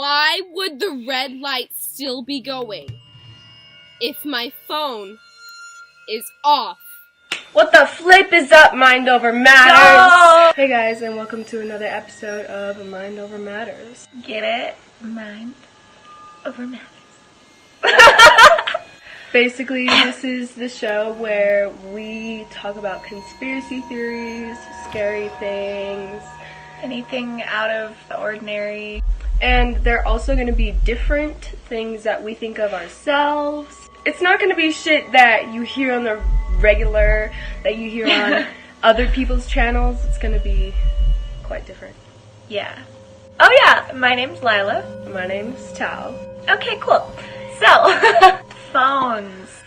Why would the red light still be going if my phone is off? What the flip is up, Mind Over Matters? Hey guys, and welcome to another episode of Mind Over Matters. Get it? Mind Over Matters. Basically, this is the show where we talk about conspiracy theories, scary things, anything out of the ordinary. And there are also going to be different things that we think of ourselves. It's not going to be shit that you hear on the regular, that you hear on other people's channels. It's going to be quite different. Yeah. Oh yeah, my name's Lila. My name's Tal. Okay, cool. So, Phones.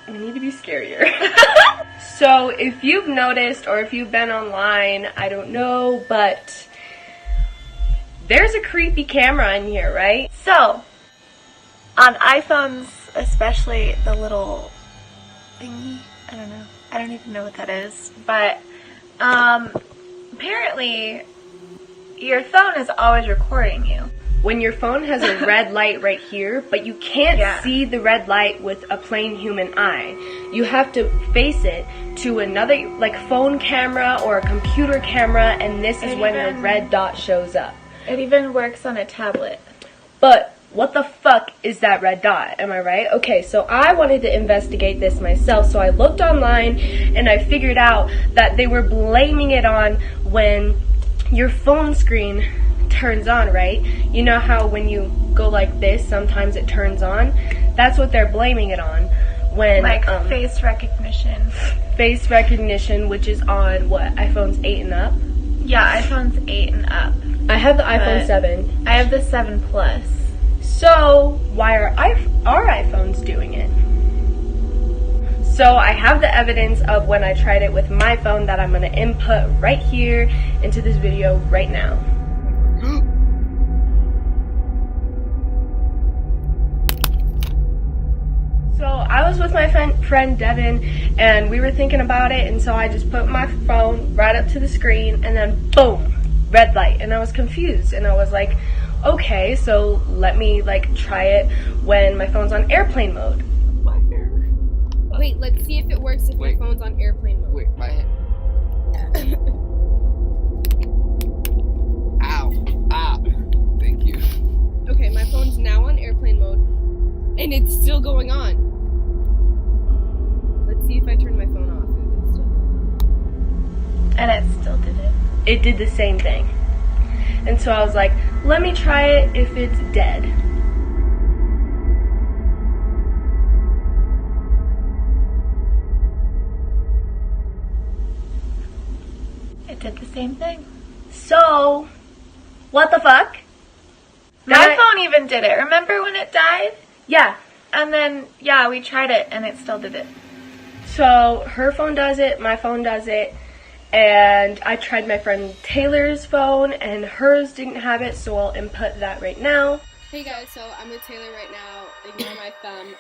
We need to be scarier. So, if you've noticed or if you've been online, I don't know, but there's a creepy camera in here, right? So, on iPhones, especially the little thingy, I don't know. I don't even know what that is. But, apparently, your phone is always recording you. When your phone has a red light right here, but you can't see the red light with a plain human eye. You have to face it to another, like, phone camera or a computer camera, and this is when the red dot shows up. It even works on a tablet. But what the fuck is that red dot? Am I right? Okay, so I wanted to investigate this myself, so I looked online and I figured out that they were blaming it on when your phone screen turns on, right? You know how when you go like this, sometimes it turns on? That's what they're blaming it on. When like face recognition. Face recognition, which is on what? iPhones 8 and up? Yeah, iPhones 8 and up. I have the iPhone 7. I have the 7 Plus. So, why are our iPhones doing it? So, I have the evidence of when I tried it with my phone that I'm going to input right here into this video right now. So, I was with my friend Devin, and we were thinking about it, and so I just put my phone right up to the screen, and then boom, red light, and I was confused, and I was like, okay, so let me, like, try it when my phone's on airplane mode. My hair. Wait, let's see if it works if my phone's on airplane mode. Wait, my head. Ow. Ah. Thank you. Okay, my phone's now on airplane mode, and it's still going on. Let's see if I turn my phone off. And it still did it. It did the same thing. And so I was like, let me try it if it's dead. It did the same thing. So, what the fuck? My phone even did it. Remember when it died? Yeah. And then, yeah, we tried it and it still did it. So, her phone does it, my phone does it. And I tried my friend Taylor's phone, and hers didn't have it, so I'll input that right now. Hey guys, so I'm with Taylor right now. Ignore my thumb.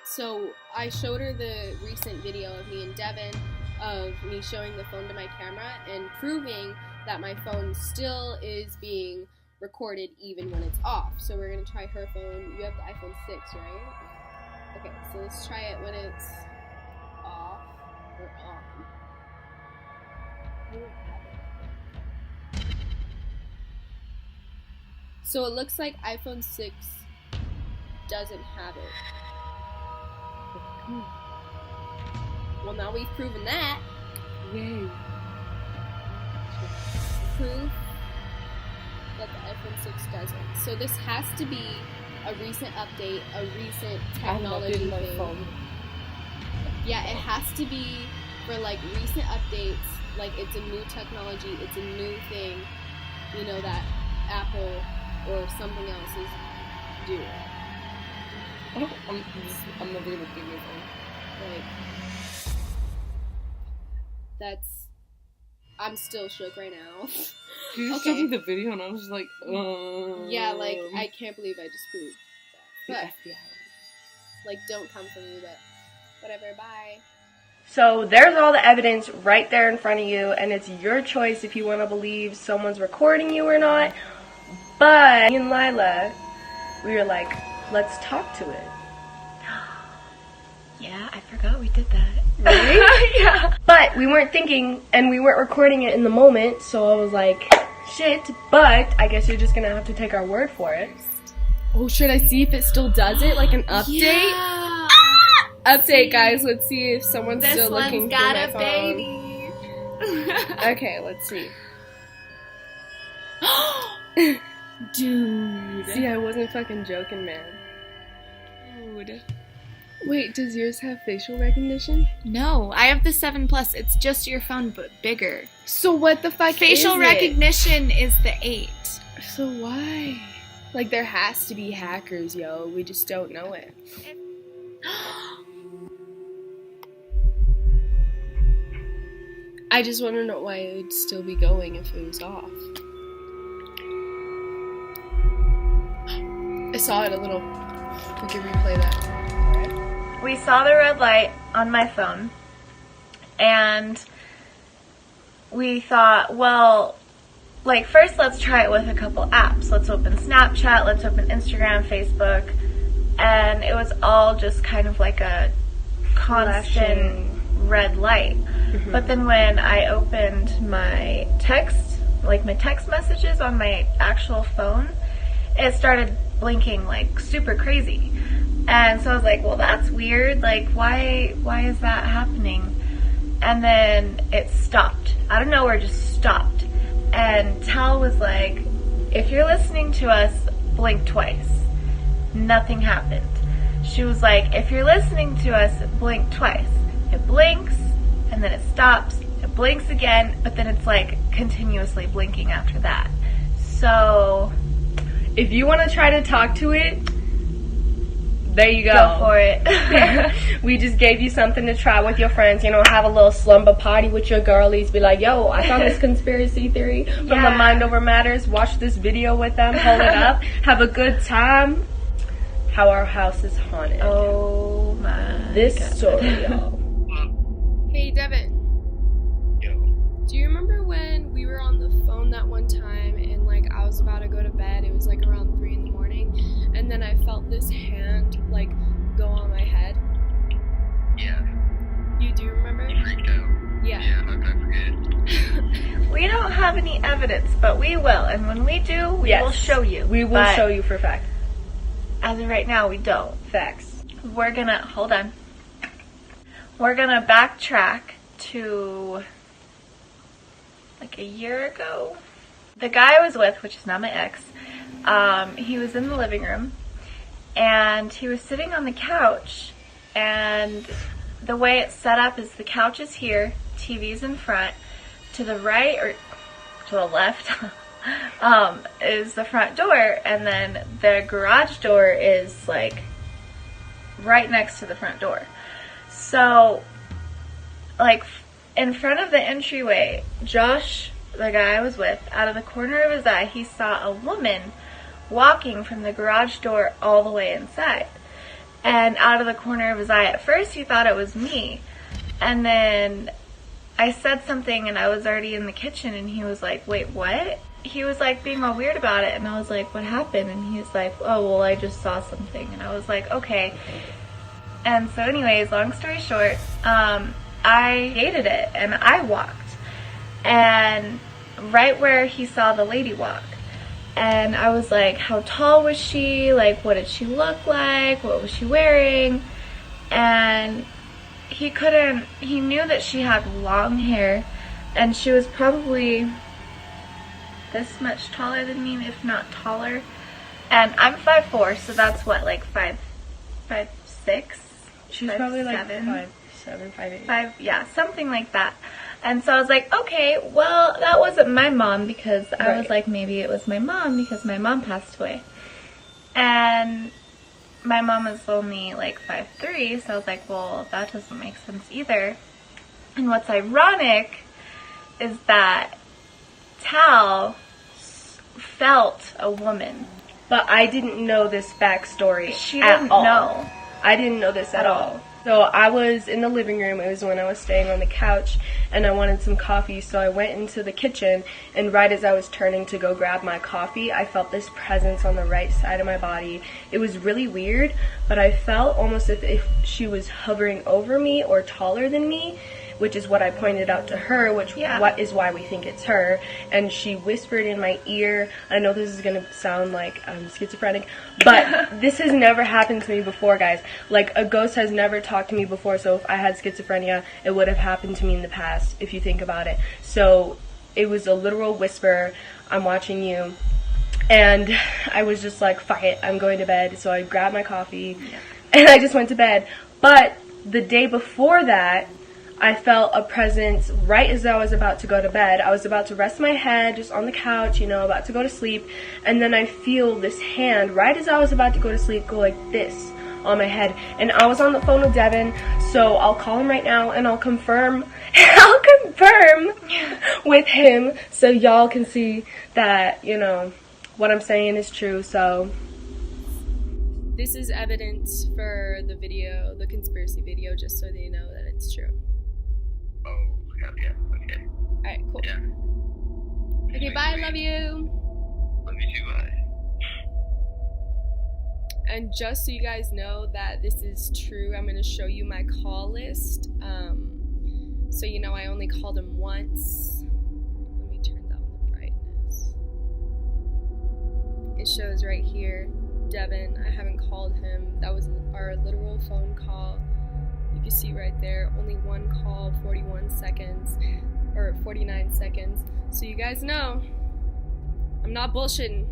So I showed her the recent video of me and Devin of me showing the phone to my camera and proving that my phone still is being recorded even when it's off. So we're gonna try her phone. You have the iPhone 6, right? Okay, so let's try it when it's off or on. So it looks like iPhone 6 doesn't have it. Well, now we've proven that. Yay. Proof that the iPhone 6 doesn't. So this has to be a recent update, a recent technology thing. Yeah, it has to be for like recent updates. Like, it's a new technology, it's a new thing, you know, that Apple or something else is doing. I'm never gonna give you a phone. Like, I'm still shook right now. You just showed me the video and I was just like, Yeah, like, I can't believe I just proved that. The But, FBI. like, don't come for me, but whatever, bye. So there's all the evidence right there in front of you, and it's your choice if you want to believe someone's recording you or not. But me and Lila, we were like, let's talk to it. Yeah, I forgot we did that. Really? Yeah. But we weren't thinking, and we weren't recording it in the moment, so I was like, shit, but I guess you're just gonna have to take our word for it. Oh, should I see if it still does it? Like an update? Yeah. Update, guys. Let's see if someone's still looking for my phone. Baby. Okay, let's see. Dude. See, I wasn't fucking joking, man. Dude. Wait, does yours have facial recognition? No, I have the 7 Plus. It's just your phone, but bigger. So what the fuck Facial is recognition is the 8. it? So why? Like, there has to be hackers, yo. We just don't know it. I just want to know why it would still be going if it was off. I saw it a little. We can replay that. We saw the red light on my phone, and we thought, well, like, first let's try it with a couple apps. Let's open Snapchat, let's open Instagram, Facebook, and it was all just kind of like a constant red light. Mm-hmm. But then when I opened my text, like my text messages on my actual phone, it started blinking like super crazy. And so I was like, well, that's weird. Like, why is that happening? And then it stopped. Out of nowhere, just stopped. And Tal was like, if you're listening to us, blink twice. Nothing happened. She was like, if you're listening to us, blink twice. It blinks, and then it stops. It blinks again, but then it's like continuously blinking after that. So If you want to try to talk to it, there you go. go for it. We just gave you something to try with your friends. You know, have a little slumber party with your girlies. Be like, yo, I found this conspiracy theory from the Mind Over Matters. Watch this video with them. Hold it up. Have a good time. How our house is haunted. Oh my This God. story, y'all. Hey, Devin. Yo. Do you remember when we were on the phone that one time and, like, I was about to go to bed? It was, like, around 3 in the morning. And then I felt this hand, like, go on my head. Yeah. You do remember? You freaked out. Yeah. Yeah, I forget. We don't have any evidence, but we will. And when we do, we Yes. will show you. We will But show you for fact. as of right now, we don't. Facts. We're gonna, hold on. We're gonna backtrack to like a year ago. The guy I was with, which is not my ex, he was in the living room and he was sitting on the couch, and the way it's set up is the couch is here, TV's in front, to the right or to the left is the front door, and then the garage door is like right next to the front door. So, like, in front of the entryway, Josh, the guy I was with, out of the corner of his eye, he saw a woman walking from the garage door all the way inside. And out of the corner of his eye, at first he thought it was me. And then I said something and I was already in the kitchen, and he was like, wait, what? He was like being all weird about it, and I was like, what happened? And he was like, oh, well, I just saw something. And I was like, okay. And so anyways, long story short, I hated it, and I walked. And right where he saw the lady walk. And I was like, how tall was she? Like, what did she look like? What was she wearing? And he knew that she had long hair, and she was probably this much taller than me, if not taller. And I'm 5'4", so that's what, like 5'6"? She's 5'7"? probably like 5'7", 5'8". 5, yeah, something like that. And so I was like, okay, well, that wasn't my mom, because I was like, maybe it was my mom, because my mom passed away. And my mom is only like 5'3", so I was like, well, that doesn't make sense either. And what's ironic is that Tal felt a woman. But I didn't know this backstory She at didn't all. know. I didn't know this at all. So I was in the living room. It was when I was staying on the couch, and I wanted some coffee, so I went into the kitchen, and right as I was turning to go grab my coffee, I felt this presence on the right side of my body. It was really weird, but I felt almost as if she was hovering over me or taller than me, which is what I pointed out to her, what is why we think it's her. And she whispered in my ear. I know this is going to sound like I'm schizophrenic, but this has never happened to me before, guys. Like, a ghost has never talked to me before, so if I had schizophrenia, it would have happened to me in the past, if you think about it. So it was a literal whisper, I'm watching you. And I was just like, fuck it, I'm going to bed. So I grabbed my coffee, and I just went to bed. But the day before that, I felt a presence right as I was about to go to bed. I was about to rest my head just on the couch, you know, about to go to sleep. And then I feel this hand right as I was about to go to sleep go like this on my head. And I was on the phone with Devin, so I'll call him right now and I'll confirm with him so y'all can see that, you know, what I'm saying is true. So this is evidence for the video, the conspiracy video, just so they know that it's true. Oh, hell yeah. Okay. Alright, cool. Yeah. Okay, bye, love you. Love you too, bye. And just so you guys know that this is true, I'm going to show you my call list. So you know I only called him once. Let me turn down the brightness. It shows right here, Devin. I haven't called him. That was our literal phone call. You can see right there, only one call, 41 seconds, or 49 seconds. So you guys know, I'm not bullshitting.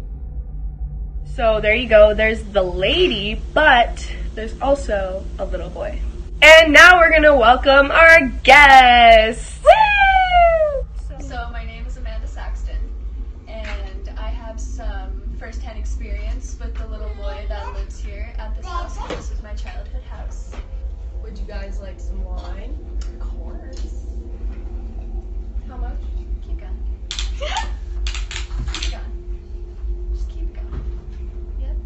So there you go, there's the lady, but there's also a little boy. And now we're gonna welcome our guest! Woo! So my name is Amanda Saxton, and I have some first-hand experience with the little boy that lives here at this house. This is my childhood house. Would you guys like some wine? Of course. How much? Keep going. Keep going. Just keep going. Yep.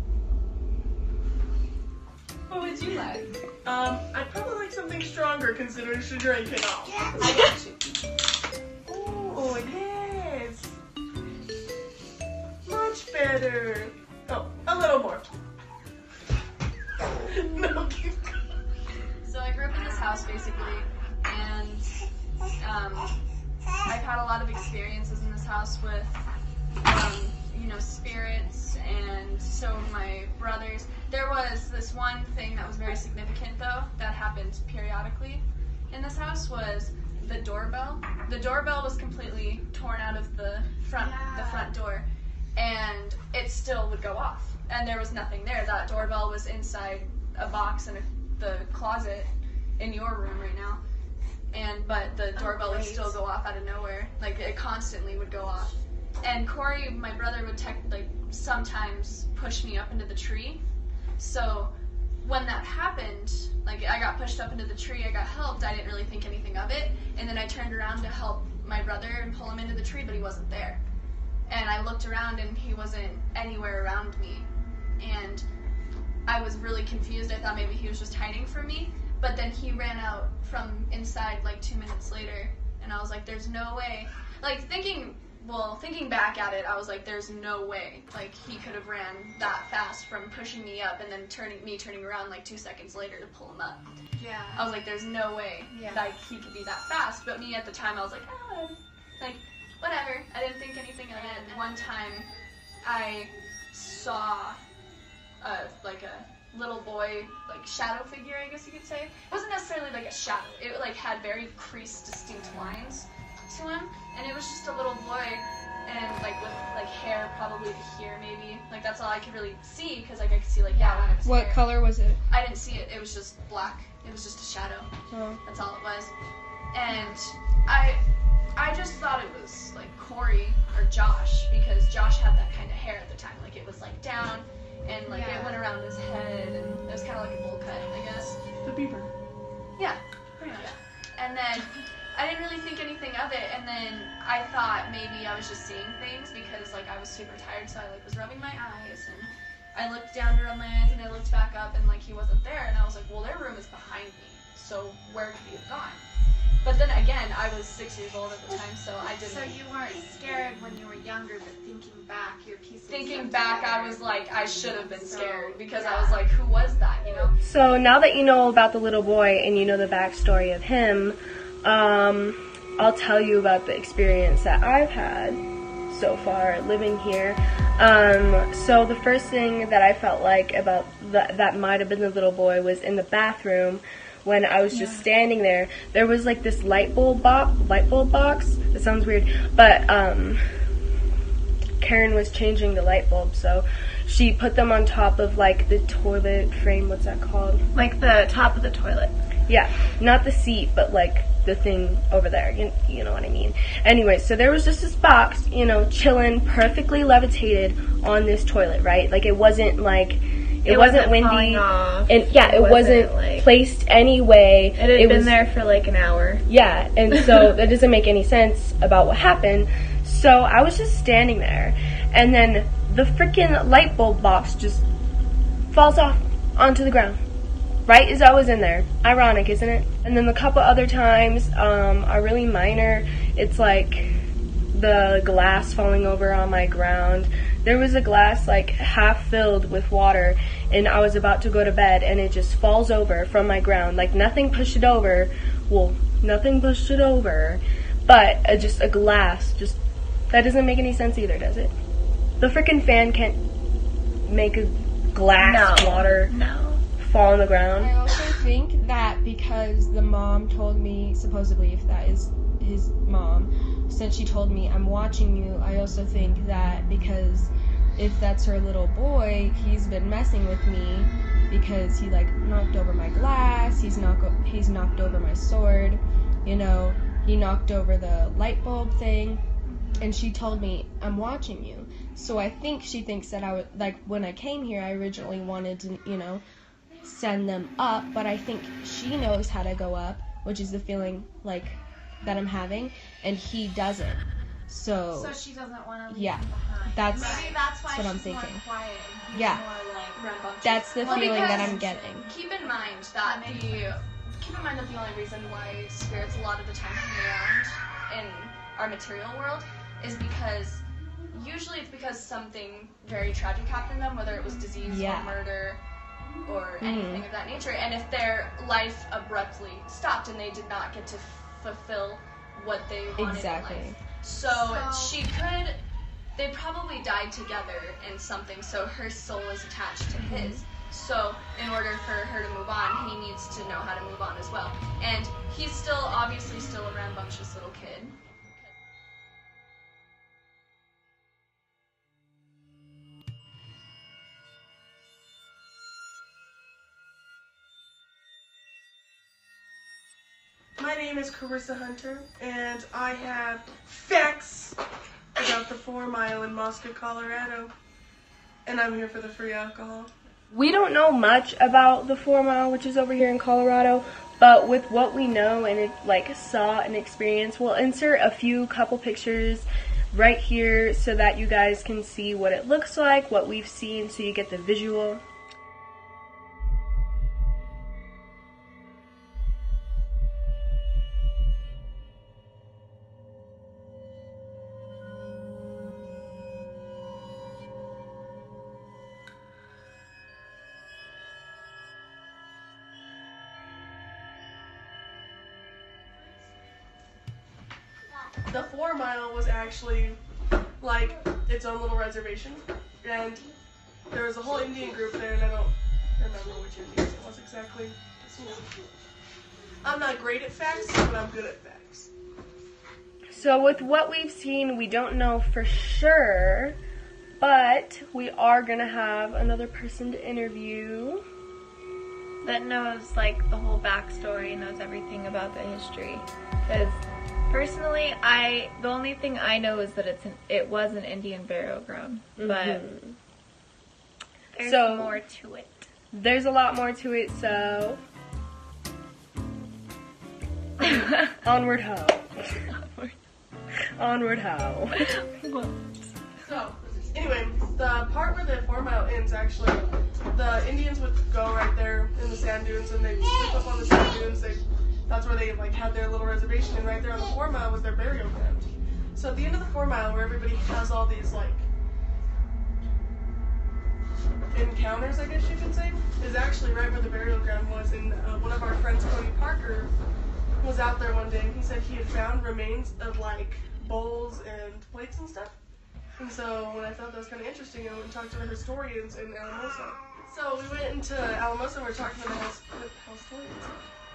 What would you like? I'd probably like something stronger considering she drank it all. I got you. Oh, yes. Much better. Oh, a little more. No, keep going. So I grew up in this house basically, and I've had a lot of experiences in this house with, you know, spirits, and so my brothers. There was this one thing that was very significant though that happened periodically in this house was the doorbell. The doorbell was completely torn out of the front door, and it still would go off, and there was nothing there. That doorbell was inside a box in the closet in your room right now, but the doorbell would still go off out of nowhere. Like, it constantly would go off. And Corey, my brother, would sometimes push me up into the tree. So when that happened, like, I got pushed up into the tree, I got helped, I didn't really think anything of it, and then I turned around to help my brother and pull him into the tree, but he wasn't there. And I looked around and he wasn't anywhere around me, and I was really confused. I thought maybe he was just hiding from me, but then he ran out from inside like 2 minutes later, and I was like, there's no way. Like, thinking back at it, I was like, there's no way. Like, he could have ran that fast from pushing me up and then turning around like 2 seconds later to pull him up. Yeah. I was like, there's no way that he could be that fast. But me at the time, I was like, like, whatever. I didn't think anything of it. And one time, I saw a little boy, like, shadow figure, I guess you could say. It wasn't necessarily like a shadow. It like had very creased, distinct lines to him, and it was just a little boy, and like with like hair probably to here maybe. Like, that's all I could really see, because like I could see like when it's What hair. color was it? I didn't see it. It was just black. It was just a shadow. Oh. That's all it was. And I just thought it was like Corey or Josh, because Josh had that kind of hair at the time. Like, it was like down, and like it went around his head, and it was kind of like a bowl cut, I guess. The beaver. Yeah, pretty much. And then I didn't really think anything of it, and then I thought maybe I was just seeing things because like I was super tired, so I like was rubbing my eyes, and I looked down to rub my eyes, and I looked back up, and like he wasn't there, and I was like, well, their room is behind me. so where could he have gone? But then again, I was 6 years old at the time, so I didn't. So you weren't scared when you were younger, but thinking back, your pieces. Thinking back, I was like, I should have been scared because I was like, who was that, you know? So now that you know about the little boy and you know the backstory of him, I'll tell you about the experience that I've had so far living here. So the first thing that I felt like about that might have been the little boy was in the bathroom. When I was just standing there, there was like this light bulb box. It sounds weird, but Karen was changing the light bulb, so she put them on top of like the toilet frame. What's that called? Like the top of the toilet. Yeah, not the seat, but like the thing over there. You know what I mean. Anyway, so there was just this box, chilling, perfectly levitated on this toilet, right? Like it wasn't like. It wasn't windy, and yeah, it wasn't like, placed anyway. It had been there for like an hour. Yeah, and so that doesn't make any sense about what happened. So I was just standing there, and then the freaking light bulb box just falls off onto the ground, right as I was in there. Ironic, isn't it? And then a couple other times are really minor. It's like the glass falling over on my ground. There was a glass like half filled with water, and I was about to go to bed, and it just falls over from my ground. Like nothing pushed it over. Well, nothing pushed it over, but just a glass. Just that doesn't make any sense either, does it? The freaking fan can't make a glass water fall on the ground. I also think that because the mom told me, supposedly, if that is his mom, since she told me I'm watching you, I also think that because if that's her little boy, he's been messing with me because he like knocked over my glass, he's knocked over my sword, he knocked over the light bulb thing, and she told me I'm watching you. So I think she thinks that I would, like when I came here, I originally wanted to, send them up, but I think she knows how to go up, which is the feeling like that I'm having, and he doesn't. So she doesn't want to leave yeah, him behind. that's Maybe that's why what I'm she's thinking. more quiet and he's Yeah. more like rambunctious. That's the feeling that I'm because getting. Keep in mind that the only reason why spirits a lot of the time hang around in our material world is because usually it's because something very tragic happened to them, whether it was disease or murder or anything of that nature, and if their life abruptly stopped and they did not get to fulfill what they wanted in life. So they probably died together in something, so her soul is attached to his. So in order for her to move on, he needs to know how to move on as well. And he's obviously still a rambunctious little kid. My name is Carissa Hunter, and I have facts about the 4 Mile in Moscow, Colorado. And I'm here for the free alcohol. We don't know much about the 4 Mile, which is over here in Colorado, but with what we know and saw and experienced, we'll insert a couple pictures right here so that you guys can see what it looks like, what we've seen, so you get the visual. The 4 Mile was actually like its own little reservation, and there was a whole Indian group there, and I don't remember which Indians it was exactly. I'm not great at facts, but I'm good at facts. So with what we've seen, we don't know for sure, but we are going to have another person to interview. That knows the whole backstory, knows everything about the history. Because personally, the only thing I know is that it was an Indian burial ground, but there's more to it. There's a lot more to it, so onward ho. Onward ho. So, anyway, the the part where the 4 mile ends, actually, the Indians would go right there in the sand dunes, and they'd sleep up on the sand dunes. That's where they like had their little reservation, and right there on the 4 mile was their burial ground. So at the end of the 4 mile, where everybody has all these like encounters, I guess you could say, is actually right where the burial ground was. And one of our friends, Cody Parker, was out there one day, and he said he had found remains of like bowls and plates and stuff. And so when I thought that was kind of interesting, I went and talked to the historians in Alamosa. So we went into Alamosa and we were talking to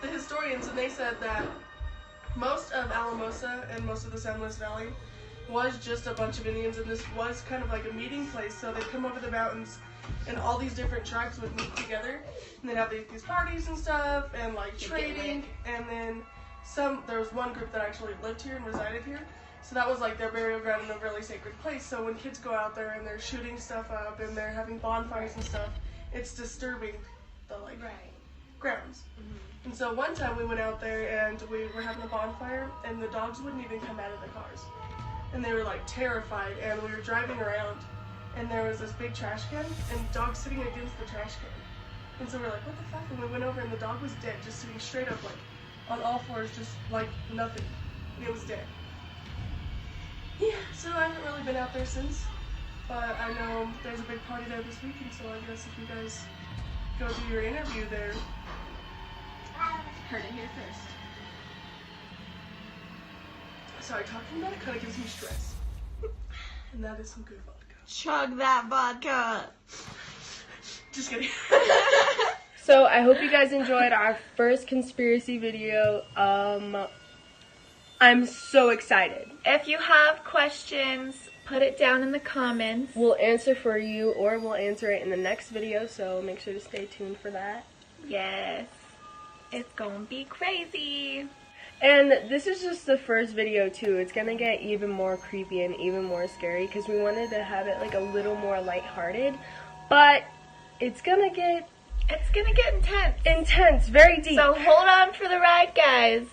the historians, and they said that most of Alamosa and most of the San Luis Valley was just a bunch of Indians, and this was kind of like a meeting place. So they'd come over the mountains, and all these different tribes would meet together, and they'd have these parties and stuff, and like trading, and then there was one group that actually lived here and resided here. So that was like their burial ground in a really sacred place. So when kids go out there and they're shooting stuff up and they're having bonfires and stuff, it's disturbing the like grounds. Mm-hmm. And so one time we went out there and we were having a bonfire, and the dogs wouldn't even come out of the cars. And they were like terrified, and we were driving around, and there was this big trash can, and dogs sitting against the trash can. And so we're like, what the fuck? And we went over, and the dog was dead, just sitting straight up, like on all fours, just like nothing. And it was dead. Yeah, so I haven't really been out there since, but I know there's a big party there this weekend, so I guess if you guys go do your interview there. Heard it here first. Sorry, talking about it kind of gives me stress. And that is some good vodka. Chug that vodka. Just kidding. So I hope you guys enjoyed our first conspiracy video. I'm so excited. If you have questions, put it down in the comments. We'll answer for you, or we'll answer it in the next video, so make sure to stay tuned for that. Yes. It's gonna be crazy. And this is just the first video too. It's gonna get even more creepy and even more scary because we wanted to have it like a little more lighthearted, but it's gonna get intense. Intense, very deep. So hold on for the ride, guys,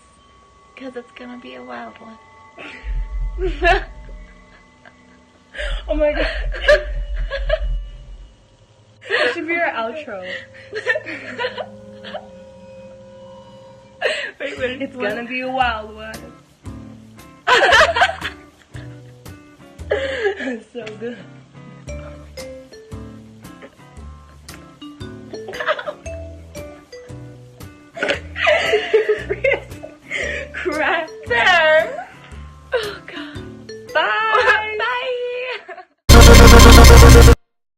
because it's gonna be a wild one. Oh my god. That should be our outro. Wait, it's gonna be a wild one. So good.